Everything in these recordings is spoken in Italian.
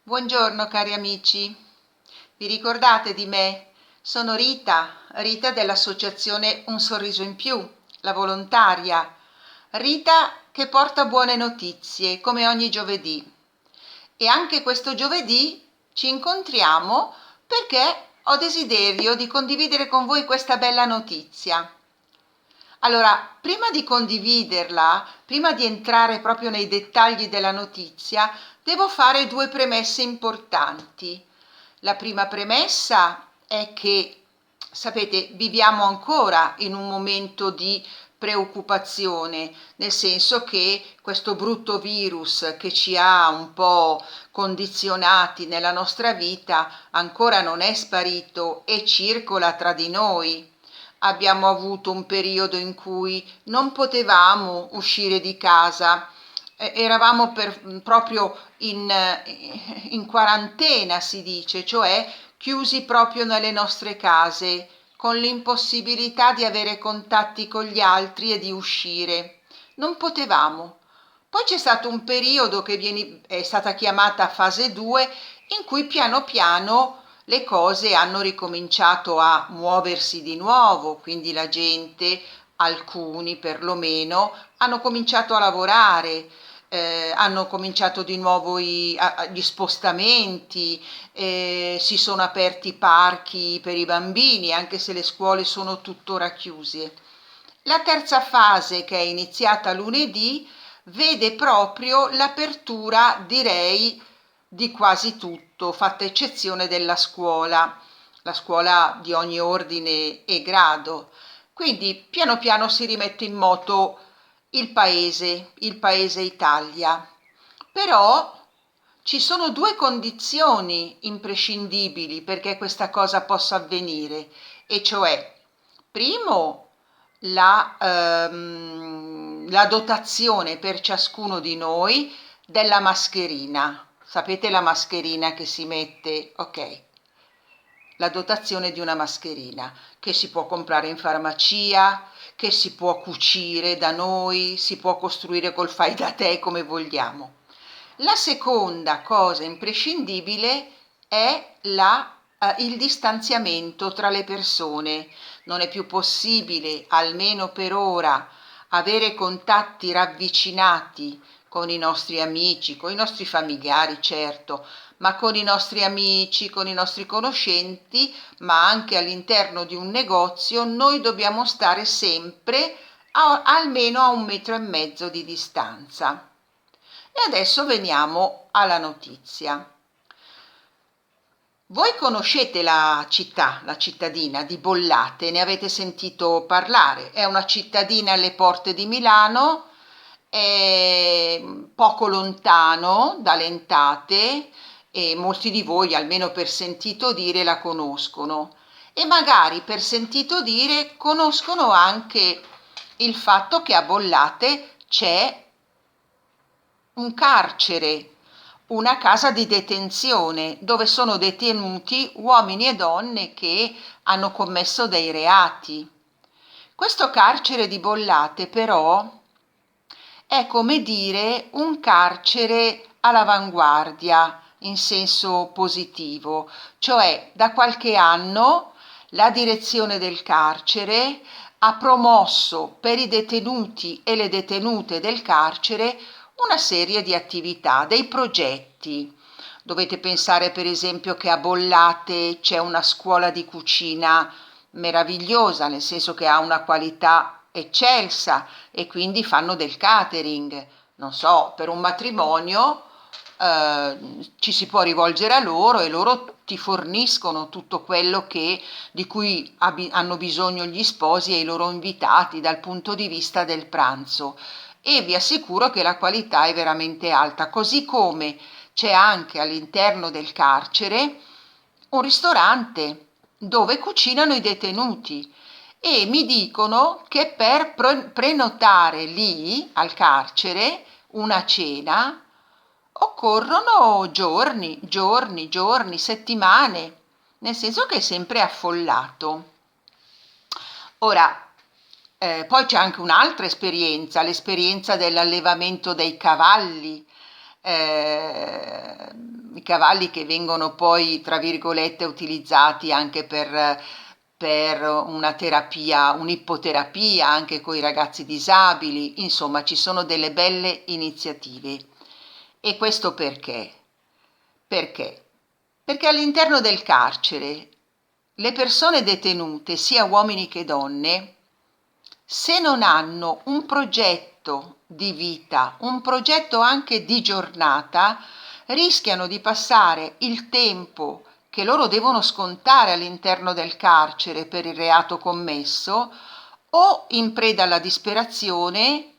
Buongiorno cari amici, vi ricordate di me? Sono Rita dell'associazione Un Sorriso in Più, la volontaria. Rita che porta buone notizie come ogni giovedì. E anche questo giovedì ci incontriamo perché ho desiderio di condividere con voi questa bella notizia. Allora, prima di condividerla, prima di entrare proprio nei dettagli della notizia, devo fare due premesse importanti. La prima premessa è che, sapete, viviamo ancora in un momento di preoccupazione, nel senso che questo brutto virus che ci ha un po' condizionati nella nostra vita ancora non è sparito e circola tra di noi. Abbiamo avuto un periodo in cui non potevamo uscire di casa, eravamo proprio in quarantena, si dice, cioè chiusi proprio nelle nostre case, con l'impossibilità di avere contatti con gli altri e di uscire. Non potevamo. Poi c'è stato un periodo che è stata chiamata fase 2, in cui piano piano le cose hanno ricominciato a muoversi di nuovo, quindi la gente, alcuni perlomeno, hanno cominciato a lavorare, hanno cominciato di nuovo gli spostamenti, si sono aperti parchi per i bambini, anche se le scuole sono tuttora chiuse. La terza fase, che è iniziata lunedì, vede proprio l'apertura, direi, di quasi tutto, fatta eccezione della scuola, la scuola di ogni ordine e grado. Quindi piano piano si rimette in moto il paese Italia. Però ci sono due condizioni imprescindibili perché questa cosa possa avvenire, e cioè, primo, la dotazione per ciascuno di noi della mascherina. Sapete la mascherina che si mette? Ok, la dotazione di una mascherina che si può comprare in farmacia, che si può cucire da noi, si può costruire col fai da te come vogliamo. La seconda cosa imprescindibile è il distanziamento tra le persone. Non è più possibile, almeno per ora, avere contatti ravvicinati con i nostri amici, con i nostri familiari, certo, ma con i nostri amici, con i nostri conoscenti, ma anche all'interno di un negozio, noi dobbiamo stare sempre almeno a 1,5 metri di distanza. E adesso veniamo alla notizia. Voi conoscete la città, la cittadina di Bollate, ne avete sentito parlare? È una cittadina alle porte di Milano, è poco lontano da Lentate e molti di voi, almeno per sentito dire, la conoscono. E magari per sentito dire conoscono anche il fatto che a Bollate c'è un carcere, una casa di detenzione dove sono detenuti uomini e donne che hanno commesso dei reati. Questo carcere di Bollate però è, come dire, un carcere all'avanguardia in senso positivo, cioè da qualche anno la direzione del carcere ha promosso per i detenuti e le detenute del carcere una serie di attività, dei progetti. Dovete pensare per esempio che a Bollate c'è una scuola di cucina meravigliosa, nel senso che ha una qualità eccelsa e quindi fanno del catering. Non so, per un matrimonio ci si può rivolgere a loro e loro ti forniscono tutto quello di cui hanno bisogno gli sposi e i loro invitati dal punto di vista del pranzo. E vi assicuro che la qualità è veramente alta, così come c'è anche all'interno del carcere un ristorante dove cucinano i detenuti e mi dicono che per prenotare lì al carcere una cena occorrono giorni, settimane, nel senso che è sempre affollato. Ora, poi c'è anche un'altra esperienza, l'esperienza dell'allevamento dei cavalli. i cavalli che vengono poi, tra virgolette, utilizzati anche per una terapia, un'ippoterapia anche con i ragazzi disabili, insomma ci sono delle belle iniziative. E questo perché? Perché? Perché all'interno del carcere le persone detenute, sia uomini che donne, se non hanno un progetto di vita, un progetto anche di giornata, rischiano di passare il tempo che loro devono scontare all'interno del carcere per il reato commesso o in preda alla disperazione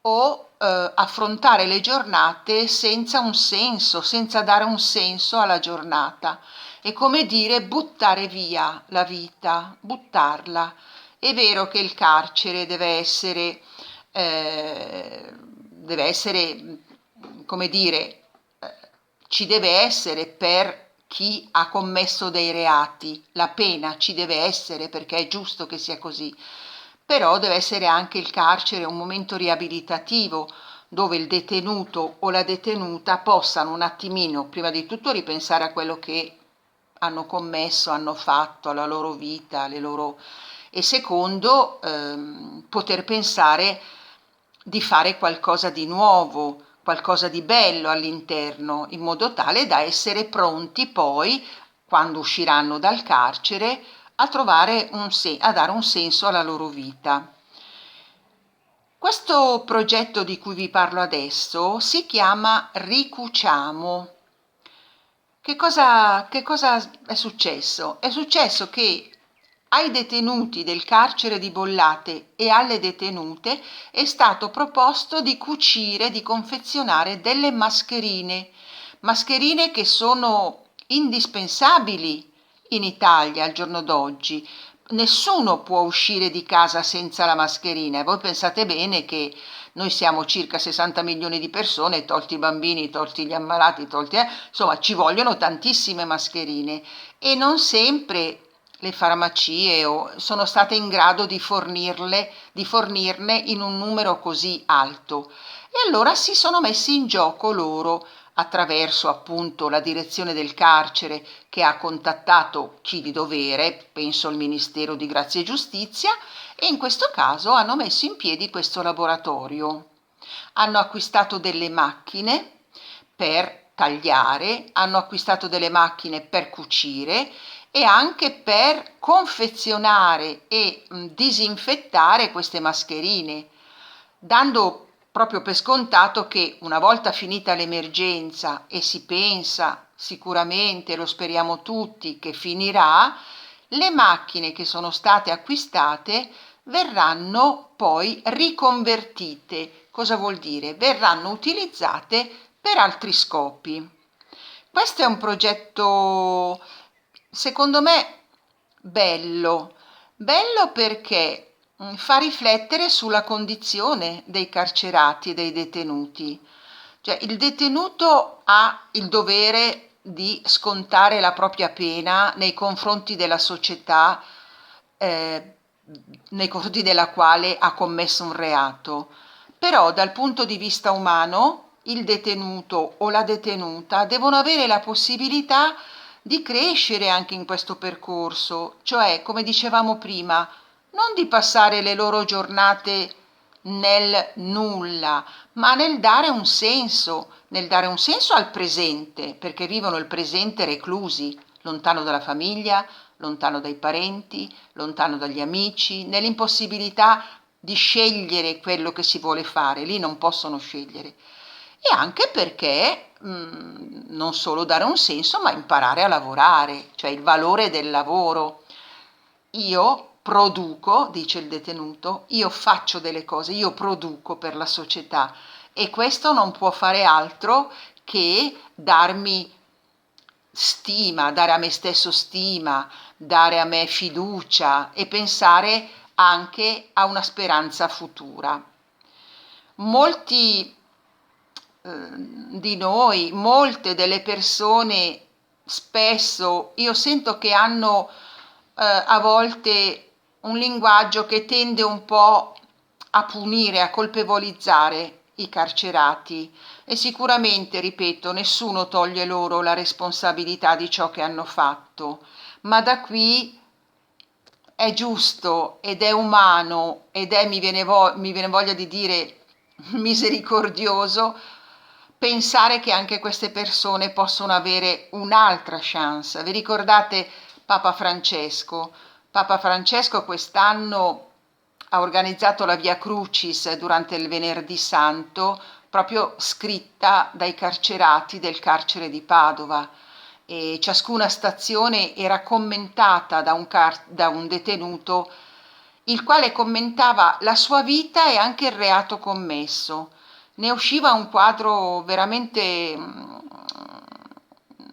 o affrontare le giornate senza un senso, senza dare un senso alla giornata. È come dire buttare via la vita, buttarla. È vero che il carcere deve essere, come dire, ci deve essere per chi ha commesso dei reati, la pena ci deve essere perché è giusto che sia così, però deve essere anche il carcere un momento riabilitativo dove il detenuto o la detenuta possano un attimino, prima di tutto, ripensare a quello che hanno commesso, hanno fatto, alla loro vita, alle loro... e secondo, poter pensare di fare qualcosa di nuovo, qualcosa di bello all'interno, in modo tale da essere pronti poi, quando usciranno dal carcere, a trovare a dare un senso alla loro vita. Questo progetto di cui vi parlo adesso si chiama Ricuciamo. Che cosa è successo? È successo che ai detenuti del carcere di Bollate e alle detenute è stato proposto di cucire, di confezionare delle mascherine che sono indispensabili in Italia al giorno d'oggi. Nessuno può uscire di casa senza la mascherina e voi pensate bene che noi siamo circa 60 milioni di persone, tolti i bambini, tolti gli ammalati, insomma ci vogliono tantissime mascherine e non sempre le farmacie sono state in grado di fornirne in un numero così alto. E allora si sono messi in gioco loro attraverso appunto la direzione del carcere che ha contattato chi di dovere, penso al Ministero di Grazia e Giustizia, e in questo caso hanno messo in piedi questo laboratorio. Hanno acquistato delle macchine per tagliare, hanno acquistato delle macchine per cucire e anche per confezionare e disinfettare queste mascherine, dando proprio per scontato che una volta finita l'emergenza e si pensa sicuramente, lo speriamo tutti, che finirà, le macchine che sono state acquistate verranno poi riconvertite. Cosa vuol dire? Verranno utilizzate per altri scopi. Questo è un progetto, secondo me, bello perché fa riflettere sulla condizione dei carcerati e dei detenuti. Cioè, il detenuto ha il dovere di scontare la propria pena nei confronti della società, eh, nei confronti della quale ha commesso un reato. Però dal punto di vista umano il detenuto o la detenuta devono avere la possibilità di crescere anche in questo percorso, cioè, come dicevamo prima, non di passare le loro giornate nel nulla, ma nel dare un senso al presente, perché vivono il presente reclusi, lontano dalla famiglia, lontano dai parenti, lontano dagli amici, nell'impossibilità di scegliere quello che si vuole fare, lì non possono scegliere. E anche perché non solo dare un senso, ma imparare a lavorare, cioè il valore del lavoro. Io produco, dice il detenuto, io faccio delle cose, io produco per la società e questo non può fare altro che darmi stima, dare a me stesso stima, dare a me fiducia e pensare anche a una speranza futura. Molti di noi, molte delle persone spesso io sento che hanno a volte un linguaggio che tende un po' a punire, a colpevolizzare i carcerati e sicuramente, ripeto, nessuno toglie loro la responsabilità di ciò che hanno fatto, ma da qui è giusto ed è umano ed è, mi viene voglia di dire, misericordioso pensare che anche queste persone possono avere un'altra chance. Vi ricordate Papa Francesco? Papa Francesco quest'anno ha organizzato la Via Crucis durante il Venerdì Santo, proprio scritta dai carcerati del carcere di Padova, e ciascuna stazione era commentata da un detenuto, il quale commentava la sua vita e anche il reato commesso. Ne usciva un quadro veramente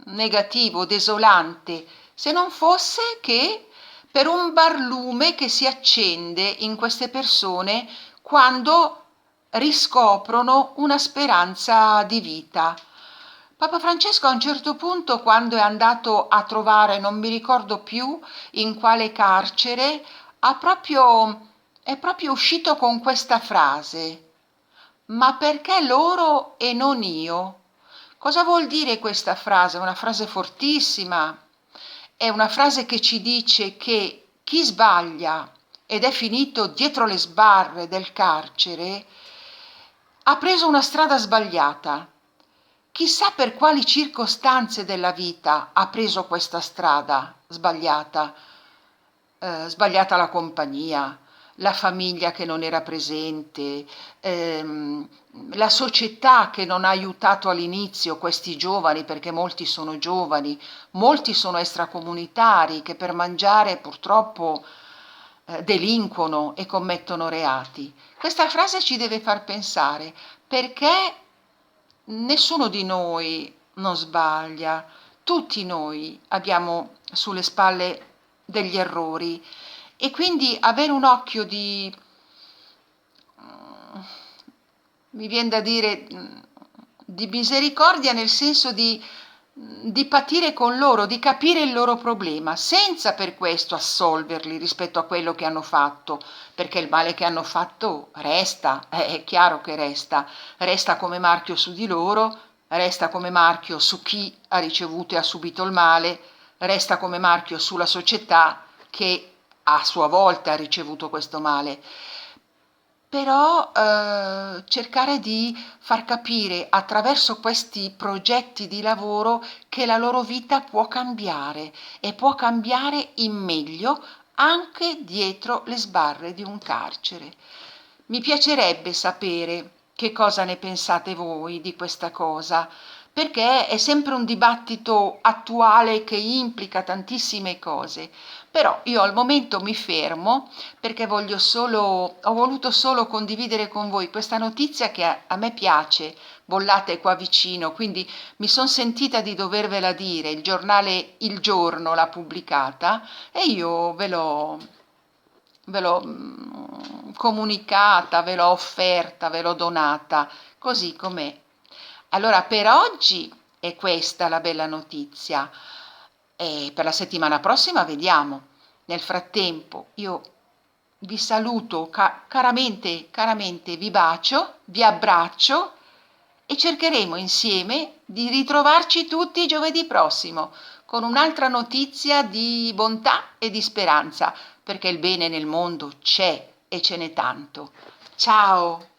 negativo, desolante, se non fosse che per un barlume che si accende in queste persone quando riscoprono una speranza di vita. Papa Francesco a un certo punto, quando è andato a trovare, non mi ricordo più in quale carcere, è proprio uscito con questa frase: ma perché loro e non io? Cosa vuol dire questa frase? È una frase fortissima, è una frase che ci dice che chi sbaglia ed è finito dietro le sbarre del carcere ha preso una strada sbagliata. Chissà per quali circostanze della vita ha preso questa strada sbagliata. Sbagliata la compagnia, la famiglia che non era presente, la società che non ha aiutato all'inizio questi giovani, perché molti sono giovani, molti sono extracomunitari che per mangiare purtroppo delinquono e commettono reati. Questa frase ci deve far pensare, perché nessuno di noi non sbaglia, tutti noi abbiamo sulle spalle degli errori e quindi avere un occhio mi viene da dire, di misericordia, nel senso di patire con loro, di capire il loro problema, senza per questo assolverli rispetto a quello che hanno fatto, perché il male che hanno fatto resta, è chiaro che resta come marchio su di loro, resta come marchio su chi ha ricevuto e ha subito il male, resta come marchio sulla società che a sua volta ha ricevuto questo male. Però cercare di far capire attraverso questi progetti di lavoro che la loro vita può cambiare e può cambiare in meglio anche dietro le sbarre di un carcere. Mi piacerebbe sapere che cosa ne pensate voi di questa cosa, perché è sempre un dibattito attuale che implica tantissime cose. Però io al momento mi fermo perché ho voluto solo condividere con voi questa notizia che a me piace, bollate qua vicino, quindi mi sono sentita di dovervela dire, il giornale Il Giorno l'ha pubblicata e io ve l'ho comunicata, ve l'ho offerta, ve l'ho donata, così com'è. Allora per oggi è questa la bella notizia e per la settimana prossima vediamo. Nel frattempo io vi saluto caramente, caramente, vi bacio, vi abbraccio e cercheremo insieme di ritrovarci tutti giovedì prossimo con un'altra notizia di bontà e di speranza, perché il bene nel mondo c'è e ce n'è tanto. Ciao!